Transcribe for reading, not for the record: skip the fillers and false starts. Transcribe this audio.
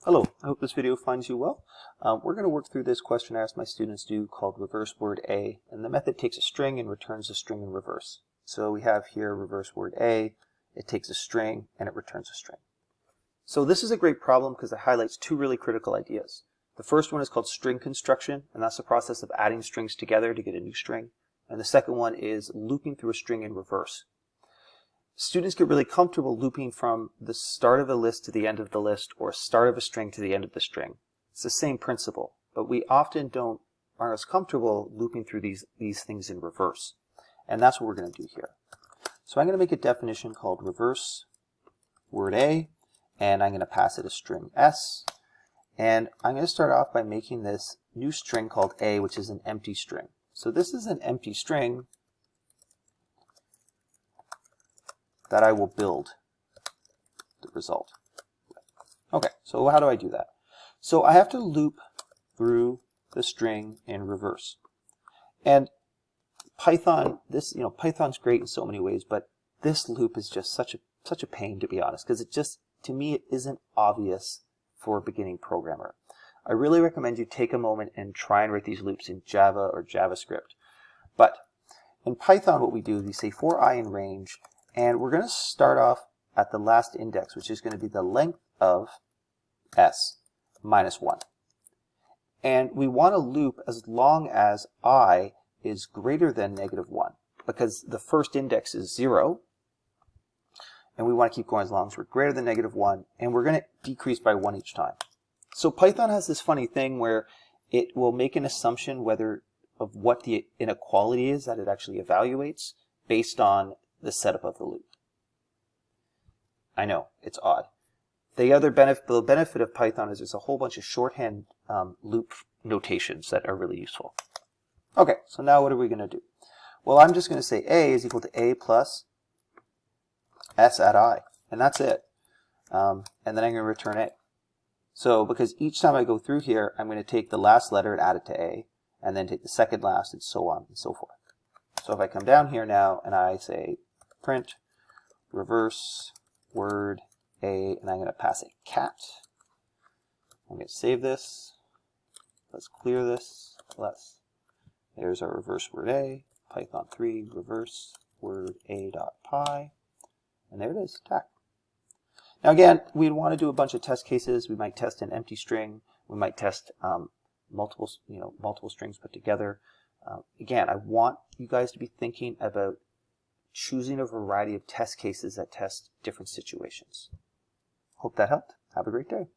Hello, I hope this video finds you well. We're going to work through this question I asked my students to do called reverseWordA, and the method takes a string and returns a string in reverse. So we have here reverseWordA, it takes a string and it returns a string. So this is a great problem because it highlights two really critical ideas. The first one is called string construction, and that's the process of adding strings together to get a new string. And the second one is looping through a string in reverse. Students get really comfortable looping from the start of a list to the end of the list, or start of a string to the end of the string. It's the same principle, but we often aren't as comfortable looping through these things in reverse. And that's what we're going to do here. So I'm going to make a definition called reverseWordA, and I'm going to pass it a string s. And I'm going to start off by making this new string called a, which is an empty string. So this is an empty string that I will build the result. Okay, so how do I do that? So I have to loop through the string in reverse. And Python, Python's great in so many ways, but this loop is just such a pain, to be honest, because to me, it isn't obvious for a beginning programmer. I really recommend you take a moment and try and write these loops in Java or JavaScript. But in Python, what we do is we say for I in range, and we're going to start off at the last index, which is going to be the length of s minus 1. And we want to loop as long as I is greater than -1, because the first index is 0, and we want to keep going as long as we're greater than -1, and we're going to decrease by 1 each time. So Python has this funny thing where it will make an assumption of what the inequality is that it actually evaluates based on the setup of the loop. I know, it's odd. The benefit of Python is there's a whole bunch of shorthand loop notations that are really useful. Okay, so now what are we going to do? Well, I'm just going to say a is equal to a plus s at I, and that's it. And then I'm going to return a. So because each time I go through here, I'm going to take the last letter and add it to a, and then take the second last, and so on and so forth. So if I come down here now and I say print reverseWordA, and I'm going to pass a cat. I'm going to save this. Let's clear this. There's our reverseWordA, Python 3 reverseWordA.py, and there it is, tac. Now again, we'd want to do a bunch of test cases. We might test an empty string. We might test multiple strings put together. Again, I want you guys to be thinking about choosing a variety of test cases that test different situations. Hope that helped. Have a great day.